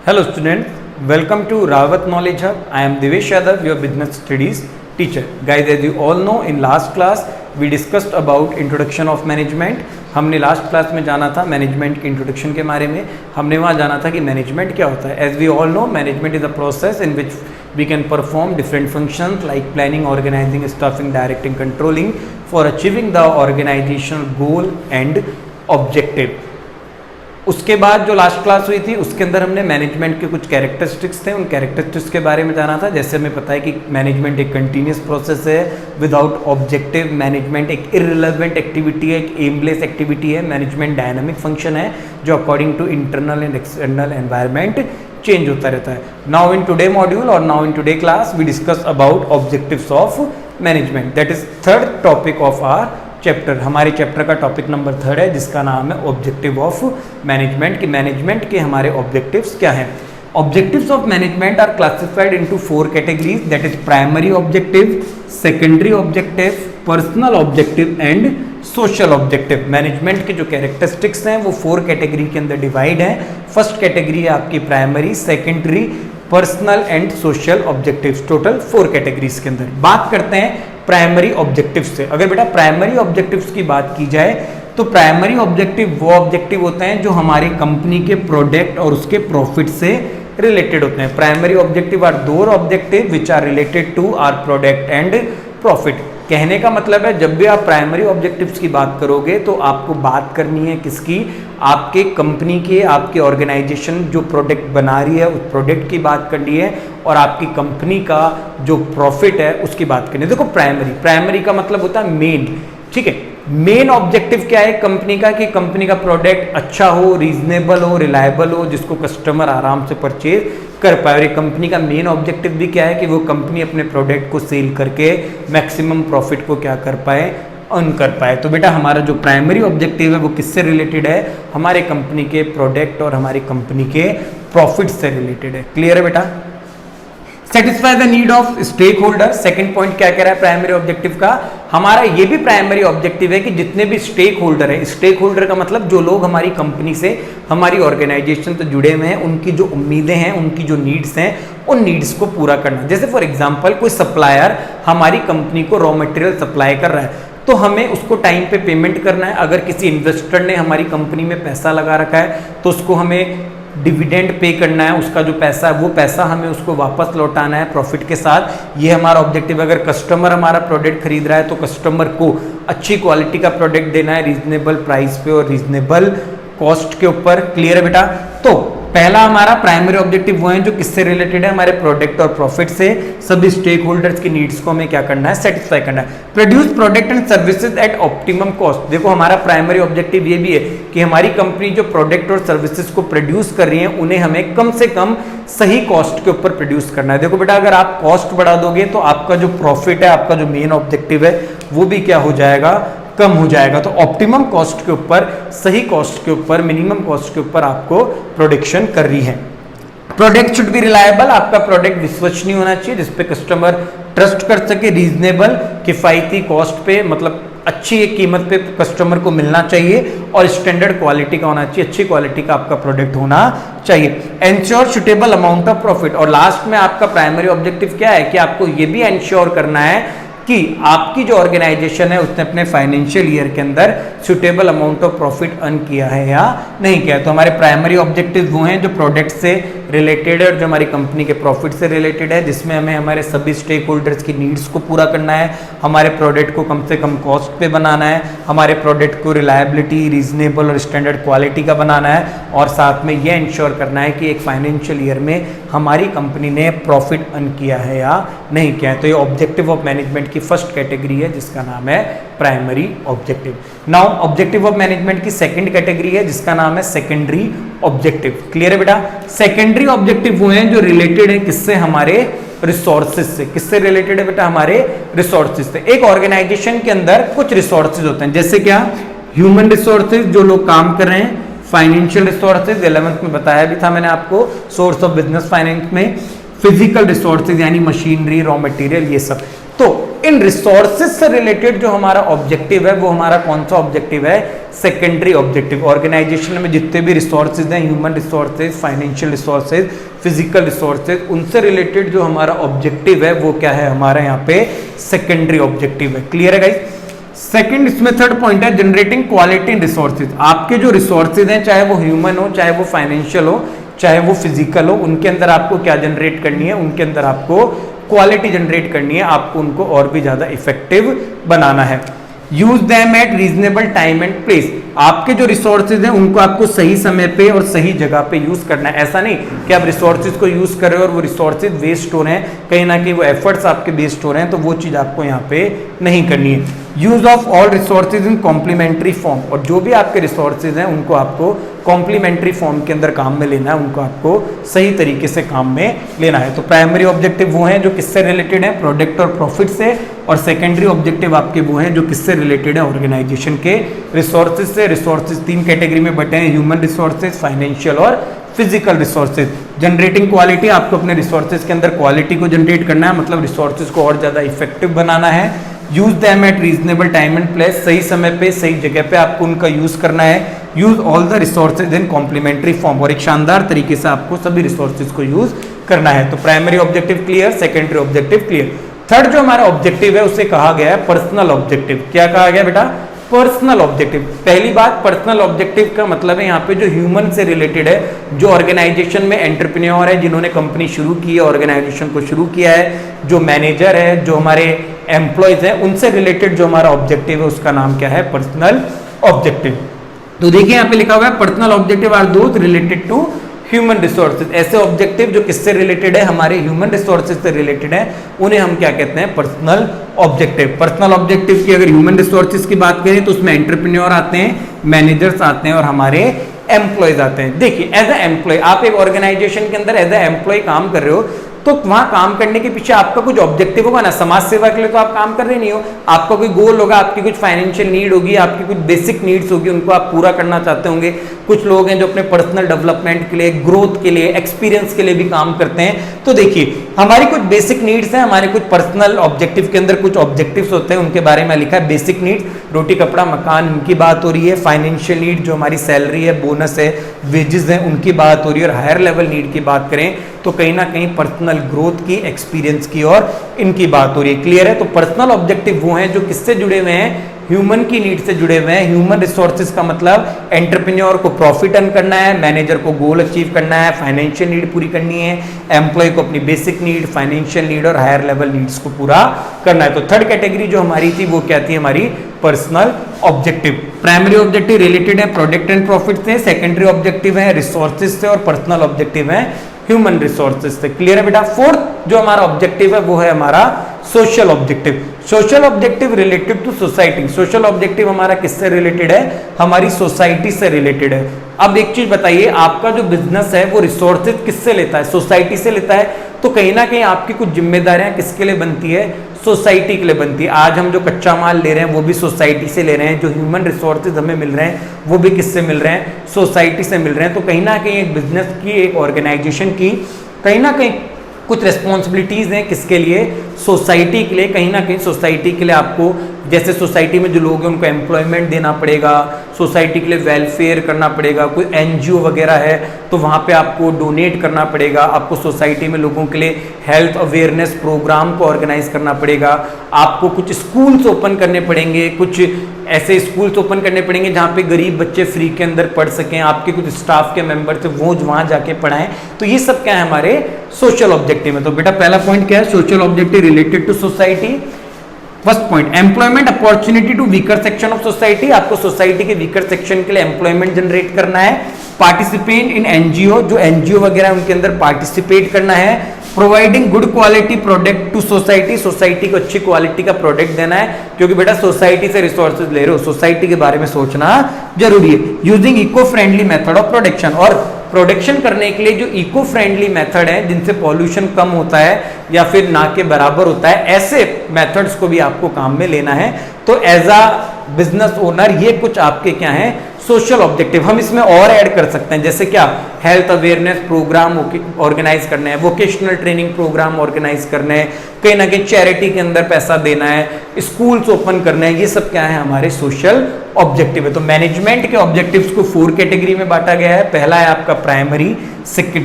Hello students, welcome to Rawat Knowledge Hub. I am Devesh Yadav, your business studies teacher. Guys, as you all know, in last class we discussed about introduction of management. हमने last class में जाना था management के introduction के बारे में. हमने वहाँ जाना था कि मैनेजमेंट क्या होता है. As we all know, management is a process in which we can perform different functions like planning, organizing, staffing, directing, controlling for achieving the organizational goal and objective. उसके बाद जो लास्ट क्लास हुई थी उसके अंदर हमने मैनेजमेंट के कुछ कैरेक्टरिस्टिक्स थे, उन कैरेक्टरिस्टिक्स के बारे में जाना था. जैसे हमें पता है कि मैनेजमेंट एक कंटिन्यूस प्रोसेस है विदाउट ऑब्जेक्टिव. मैनेजमेंट एक इररिलेवेंट एक्टिविटी है, एक एमलेस एक्टिविटी है. मैनेजमेंट डायनामिक फंक्शन है जो according to internal and external environment change होता रहता है. नाउ इन टुडे मॉड्यूल और now in today class we discuss about objectives of management. That is third topic of our chapter. हमारे chapter का topic number 3 है जिसका नाम है ऑब्जेक्टिव ऑफ मैनेजमेंट. कि मैनेजमेंट के हमारे ऑब्जेक्टिव्स क्या हैं. Objectives of management are classified into 4 categories. That is primary objective, secondary objective, personal objective and social objective. Management के जो कैरेक्टरिस्टिक्स हैं वो 4 कैटेगरी के अंदर डिवाइड हैं. फर्स्ट कैटेगरी है आपकी primary, secondary, personal and social objectives. Total 4 categories के अंदर. बात करते हैं प्राइमरी ऑब्जेक्टिव्स से. अगर बेटा प्राइमरी ऑब्जेक्टिव्स की बात की जाए तो प्राइमरी ऑब्जेक्टिव वो ऑब्जेक्टिव होते हैं जो हमारी कंपनी के प्रोडक्ट और उसके प्रॉफिट से रिलेटेड होते हैं. Primary objective are those objective which are related to our product and profit. कहने का मतलब है जब भी आप प्राइमरी ऑब्जेक्टिव्स की बात करोगे तो आपको बात करनी है किसकी, आपके कंपनी के, आपके ऑर्गेनाइजेशन जो प्रोडक्ट बना रही है उस प्रोडक्ट की बात करनी है और आपकी कंपनी का जो प्रॉफिट है उसकी बात करनी है. देखो प्राइमरी का मतलब होता है मेन. ठीक है, मेन ऑब्जेक्टिव क्या है कंपनी का कि कंपनी का प्रोडक्ट अच्छा हो, रीजनेबल हो, रिलायबल हो, जिसको कस्टमर आराम से परचेज कर पाए. और कंपनी का मेन ऑब्जेक्टिव भी क्या है कि वो कंपनी अपने प्रोडक्ट को सेल करके मैक्सिमम प्रॉफिट को क्या कर पाए, अर्न कर पाए. तो बेटा हमारा जो प्राइमरी ऑब्जेक्टिव है वो किससे रिलेटेड है, हमारे कंपनी के प्रोडक्ट और हमारी कंपनी के प्रॉफिट से रिलेटेड है. क्लियर है बेटा. Satisfy the need of stakeholder. Second point क्या कह रहा है प्राइमरी ऑब्जेक्टिव का, हमारा ये भी प्राइमरी ऑब्जेक्टिव है कि जितने भी स्टेक होल्डर है, स्टेक होल्डर का मतलब जो लोग हमारी कंपनी से, हमारी ऑर्गेनाइजेशन से जुड़े हुए हैं, उनकी जो उम्मीदें हैं, उनकी जो नीड्स हैं, उन नीड्स को पूरा करना. जैसे फॉर एग्जाम्पल कोई सप्लायर हमारी कंपनी को रॉ मटेरियल सप्लाई कर रहा है तो हमें उसको टाइम पे पेमेंट करना है. अगर किसी इन्वेस्टर ने हमारी कंपनी में पैसा लगा रखा है तो उसको हमें डिविडेंड पे करना है. उसका जो पैसा है वो पैसा हमें उसको वापस लौटाना है प्रॉफिट के साथ. ये हमारा ऑब्जेक्टिव. अगर कस्टमर हमारा प्रोडक्ट खरीद रहा है तो कस्टमर को अच्छी क्वालिटी का प्रोडक्ट देना है रीजनेबल प्राइस पे और रीजनेबल कॉस्ट के ऊपर. क्लियर है बेटा. तो पहला हमारा प्राइमरी ऑब्जेक्टिव वो है जो किससे रिलेटेड है, हमारे प्रोडक्ट और प्रॉफिट से. सभी स्टेक होल्डर्स की नीड्स को हमें क्या करना है, सेटिस्फाई करना है. Produce product and services at optimum cost. देखो हमारा प्राइमरी ऑब्जेक्टिव ये भी है कि हमारी कंपनी जो प्रोडक्ट और सर्विसेज को प्रोड्यूस कर रही है उन्हें हमें कम से कम सही कॉस्ट के ऊपर प्रोड्यूस करना है. देखो बेटा अगर आप कॉस्ट बढ़ा दोगे तो आपका जो प्रॉफिट है, आपका जो मेन ऑब्जेक्टिव है वो भी क्या हो जाएगा, कम हो जाएगा. तो ऑप्टिमम कॉस्ट के ऊपर, सही कॉस्ट के ऊपर, मिनिमम कॉस्ट के ऊपर आपको प्रोडक्शन कर रही है. Product should be reliable. आपका प्रोडक्ट विश्वसनीय होना चाहिए जिसपे कस्टमर ट्रस्ट कर सके. रीजनेबल, किफायती कॉस्ट पे, मतलब अच्छी एक कीमत पे कस्टमर को मिलना चाहिए. और स्टैंडर्ड क्वालिटी का होना चाहिए, अच्छी क्वालिटी का आपका प्रोडक्ट होना चाहिए. Ensure suitable amount of profit. और लास्ट में आपका प्राइमरी ऑब्जेक्टिव क्या है कि आपको ये भी एंश्योर करना है कि आपकी जो ऑर्गेनाइजेशन है उसने अपने फाइनेंशियल ईयर के अंदर suitable amount of profit earn किया है या नहीं किया है. तो हमारे प्राइमरी ऑब्जेक्टिव वो हैं जो प्रोडक्ट से रिलेटेड है और जो हमारी कंपनी के प्रॉफिट से रिलेटेड है, जिसमें हमें हमारे सभी स्टेक होल्डर्स की नीड्स को पूरा करना है, हमारे प्रोडक्ट को कम से कम कॉस्ट पे बनाना है, हमारे प्रोडक्ट को रिलायबिलिटी, रीजनेबल और स्टैंडर्ड क्वालिटी का बनाना है, और साथ में ये इंश्योर करना है कि एक फाइनेंशियल ईयर में हमारी कंपनी ने प्रॉफिट अर्न किया है या नहीं किया है. तो ये ऑब्जेक्टिव ऑफ मैनेजमेंट की फर्स्ट कैटेगरी है जिसका नाम है primary objective. Now objective of management की सेकंड कैटेगरी है जिसका नाम है सेकेंडरी ऑब्जेक्टिव. क्लियर है बेटा. सेकेंडरी ऑब्जेक्टिव वो हैं जो रिलेटेड है किससे, हमारे रिसोर्सेज से. किससे रिलेटेड है बेटा, हमारे रिसोर्सेज से. एक ऑर्गेनाइजेशन के अंदर कुछ रिसोर्सेज होते हैं जैसे क्या, ह्यूमन रिसोर्सेज जो लोग काम कर रहे हैं, फाइनेंशियल रिसोर्सेज 11th में बताया भी था मैंने आपको सोर्स ऑफ बिजनेस फाइनेंस में, फिजिकल रिसोर्सेज यानी मशीनरी, रॉ मटेरियल, ये सब. तो इन रिसोर्सेज से रिलेटेड जो हमारा ऑब्जेक्टिव है वो हमारा कौन सा ऑब्जेक्टिव है, सेकेंडरी ऑब्जेक्टिव। ऑर्गेनाइजेशन में जितने भी रिसोर्सेज हैं, human resources, financial resources, physical resources, उनसे रिलेटेड जो हमारा ऑब्जेक्टिव है वो क्या है, हमारा यहाँ पे सेकेंडरी ऑब्जेक्टिव है। क्लियर है गाइस। सेकंड, इसमें थर्ड पॉइंट है जनरेटिंग क्वालिटी इन रिसोर्सेज। आपके जो रिसोर्सेज हैं, चाहे वो ह्यूमन हो, चाहे वो फाइनेंशियल हो, चाहे वो फिजिकल हो, उनके अंदर आपको क्या जनरेट करनी है, उनके अंदर आपको क्वालिटी जनरेट करनी है, आपको उनको और भी ज्यादा इफेक्टिव बनाना है। Use them at reasonable time and place. आपके जो रिसोर्सेज हैं उनको आपको सही समय पे और सही जगह पे यूज करना है। ऐसा नहीं कि आप रिसोर्सेज को यूज कर रहे हो और वो रिसोर्सेज वेस्ट हो रहे हैं, कहीं ना कहीं वो एफर्ट्स आपके वेस्ट हो रहे हैं, तो वो चीज आपको यहाँ पे नहीं करनी है। Use of all resources in complementary form, और जो भी आपके रिसोर्सेज हैं उनको आपको कॉम्प्लीमेंट्री फॉर्म के अंदर काम में लेना है, उनको आपको सही तरीके से काम में लेना है। तो प्राइमरी ऑब्जेक्टिव वो हैं जो किससे रिलेटेड है, प्रोडक्ट और प्रॉफिट से, और सेकेंडरी ऑब्जेक्टिव आपके वो हैं जो किससे रिलेटेड है, ऑर्गेनाइजेशन के रिसोर्सेज से। रिसोर्सेज तीन कैटेगरी में बटे हैं, ह्यूमन रिसोर्सेज, फाइनेंशियल और फिजिकल रिसोर्सेज। जनरेटिंग क्वालिटी, आपको अपने रिसोर्सेज के अंदर क्वालिटी को जनरेट करना है, मतलब रिसोर्सेज को और ज्यादा इफेक्टिव बनाना है। Use them at reasonable time and place, सही समय पे सही जगह पे आपको उनका यूज करना है। Use all the resources in complementary form, और एक शानदार तरीके से आपको सभी रिसोर्सेज को यूज करना है। तो primary objective clear, secondary objective clear. Third जो हमारा ऑब्जेक्टिव है उसे कहा गया है पर्सनल ऑब्जेक्टिव। क्या कहा गया बेटा, पर्सनल ऑब्जेक्टिव। पहली बात, पर्सनल ऑब्जेक्टिव का मतलब है यहाँ पे जो ह्यूमन से रिलेटेड है, जो ऑर्गेनाइजेशन में एंटरप्रेन्योर है, जिन्होंने कंपनी शुरू की है, ऑर्गेनाइजेशन को शुरू किया है, जो मैनेजर है, जो हमारे एम्प्लॉयज हैं, उनसे रिलेटेड जो हमारा ऑब्जेक्टिव है उसका नाम क्या है, पर्सनल ऑब्जेक्टिव। तो देखिए यहाँ पे लिखा हुआ है personal objective are those related to human resources. ऐसे ऑब्जेक्टिव जो किससे रिलेटेड है, हमारे ह्यूमन रिसोर्सेज से रिलेटेड है, उन्हें हम क्या कहते हैं, पर्सनल ऑब्जेक्टिव। पर्सनल ऑब्जेक्टिव की अगर ह्यूमन रिसोर्सेज की बात करें तो उसमें एंटरप्रेन्योर आते हैं, मैनेजर्स आते हैं और हमारे एम्प्लॉयज आते हैं। देखिए एज ए एम्प्लॉय, आप एक ऑर्गेनाइजेशन के अंदर एज ए एम्प्लॉय काम कर रहे हो, तो वहां काम करने के पीछे आपका कुछ ऑब्जेक्टिव होगा ना। समाज सेवा के लिए तो आप काम कर रहे नहीं हो, आपका कोई गोल होगा, आपकी कुछ फाइनेंशियल नीड होगी, आपकी कुछ बेसिक नीड्स होगी, उनको आप पूरा करना चाहते होंगे। कुछ लोग हैं जो अपने पर्सनल डेवलपमेंट के लिए, ग्रोथ के लिए, एक्सपीरियंस के लिए भी काम करते हैं। तो देखिए हमारी कुछ बेसिक नीड्स हैं, हमारे कुछ पर्सनल ऑब्जेक्टिव के अंदर कुछ ऑब्जेक्टिव्स होते हैं, उनके बारे में लिखा है बेसिक नीड्स, रोटी कपड़ा मकान, उनकी बात हो रही है। फाइनेंशियल नीड जो हमारी सैलरी है, बोनस है, वेजेस है, उनकी बात हो रही है। और हायर लेवल नीड की बात करें तो कहीं ना कहीं पर्सनल ग्रोथ की, एक्सपीरियंस की और इनकी बात हो रही है। क्लियर है। तो पर्सनल ऑब्जेक्टिव वो हैं जो किससे जुड़े हुए हैं, ह्यूमन की नीड से जुड़े हुए हैं। ह्यूमन रिसोर्सेज का मतलब एंटरप्रेन्योर को प्रॉफिट अर्न करना है, मैनेजर को गोल अचीव करना है, फाइनेंशियल नीड पूरी करनी है, एम्प्लॉय को अपनी बेसिक नीड, फाइनेंशियल नीड और हायर लेवल नीड्स को पूरा करना है। तो थर्ड कैटेगरी जो हमारी थी वो क्या थी, हमारी personal objective. Primary objective related है प्रोडक्ट एंड प्रॉफिट से, सेकेंडरी ऑब्जेक्टिव है रिसोर्सेज से और पर्सनल ऑब्जेक्टिव है ह्यूमन रिसोर्सेज से। क्लियर है बेटा। फोर्थ जो हमारा ऑब्जेक्टिव है वो है हमारा social objective. Social objective related to society. Social objective हमारा किससे रिलेटेड है, हमारी सोसाइटी से रिलेटेड है। अब एक चीज बताइए, आपका जो बिजनेस है वो रिसोर्सेज किससे लेता है, सोसाइटी से लेता है। तो कहीं ना कहीं आपकी कुछ जिम्मेदारियां किसके लिए बनती है, सोसाइटी के लिए बनती है। आज हम जो कच्चा माल ले रहे हैं वो भी सोसाइटी से ले रहे हैं, जो ह्यूमन रिसोर्सेज हमें मिल रहे हैं वो भी किससे मिल रहे हैं, सोसाइटी से मिल रहे हैं। तो कहीं ना कहीं एक बिजनेस की, एक ऑर्गेनाइजेशन की कहीं ना कहीं कुछ रिस्पॉन्सिबिलिटीज हैं किसके लिए, सोसाइटी के लिए। कहीं ना कहीं सोसाइटी के लिए आपको, जैसे सोसाइटी में जो लोग हैं उनको एम्प्लॉयमेंट देना पड़ेगा, सोसाइटी के लिए वेलफेयर करना पड़ेगा, कोई एनजीओ वगैरह है तो वहाँ पे आपको डोनेट करना पड़ेगा, आपको सोसाइटी में लोगों के लिए हेल्थ अवेयरनेस प्रोग्राम को ऑर्गेनाइज करना पड़ेगा, आपको कुछ स्कूल्स ओपन करने पड़ेंगे, कुछ ऐसे स्कूल्स ओपन करने पड़ेंगे जहाँ पे गरीब बच्चे फ्री के अंदर पढ़ सकें, आपके कुछ स्टाफ के मेंबर थे वो वहाँ जाके पढ़ाएं। तो ये सब क्या है, हमारे सोशल ऑब्जेक्टिव है। तो बेटा पहला पॉइंट क्या है, social objective related to society. First point, employment opportunity to weaker section of society. आपको सोसाइटी के वीकर सेक्शन के लिए एम्प्लॉयमेंट जनरेट करना है। पार्टिसिपेट इन एनजीओ, जो एनजीओ वगैरह उनके अंदर पार्टिसिपेट करना है। Providing good quality product to society, society को अच्छी क्वालिटी का प्रोडक्ट देना है, क्योंकि बेटा सोसाइटी से रिसोर्सेज ले रहे हो, सोसाइटी के बारे में सोचना जरूरी है। Using eco friendly method of production, और प्रोडक्शन करने के लिए जो इको फ्रेंडली मेथड है जिनसे पॉल्यूशन कम होता है या फिर ना के बराबर होता है, ऐसे मेथड्स को भी आपको काम में लेना है। तो एज अ बिजनेस ओनर ये कुछ आपके क्या हैं, सोशल ऑब्जेक्टिव हम इसमें और ऐड कर सकते हैं, जैसे क्या, हेल्थ अवेयरनेस प्रोग्राम ऑर्गेनाइज करना है, वोकेशनल ट्रेनिंग प्रोग्राम ऑर्गेनाइज करना है, कहीं ना कहीं चैरिटी के अंदर पैसा देना है, स्कूल्स ओपन करना है, ये सब क्या है हमारे सोशल ऑब्जेक्टिव है। तो मैनेजमेंट के ऑब्जेक्टिव्स को 4 कैटेगरी में बांटा गया है। पहला है आपका प्राइमरी,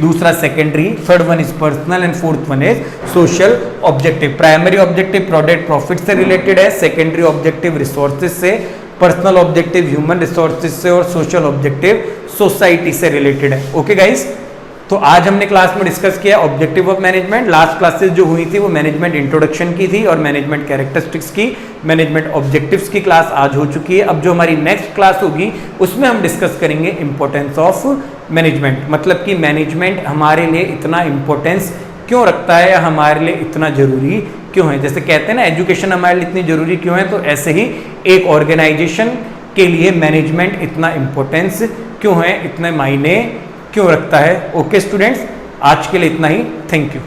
दूसरा secondary, third one is personal and fourth one is social objective. Primary objective product profit से रिलेटेड है, सेकेंडरी ऑब्जेक्टिव रिसोर्सेज से, पर्सनल ऑब्जेक्टिव ह्यूमन रिसोर्सेज से और सोशल ऑब्जेक्टिव सोसाइटी से रिलेटेड है। ओके गाइस, तो आज हमने क्लास में डिस्कस किया objective of management. Last classes जो हुई थी वो मैनेजमेंट इंट्रोडक्शन की थी और मैनेजमेंट कैरेक्टरिस्टिक्स की, मैनेजमेंट ऑब्जेक्टिव्स की क्लास आज हो चुकी है। अब जो हमारी नेक्स्ट क्लास होगी उसमें हम डिस्कस करेंगे इंपॉर्टेंस ऑफ मैनेजमेंट, मतलब कि मैनेजमेंट हमारे लिए इतना इंपॉर्टेंस क्यों रखता है या हमारे लिए इतना जरूरी क्यों है। जैसे कहते हैं ना एजुकेशन हमारे लिए इतनी जरूरी क्यों है, तो ऐसे ही एक ऑर्गेनाइजेशन के लिए मैनेजमेंट इतना इंपॉर्टेंस क्यों है, इतने मायने क्यों रखता है। ओके स्टूडेंट्स, आज के लिए इतना ही। Thank you.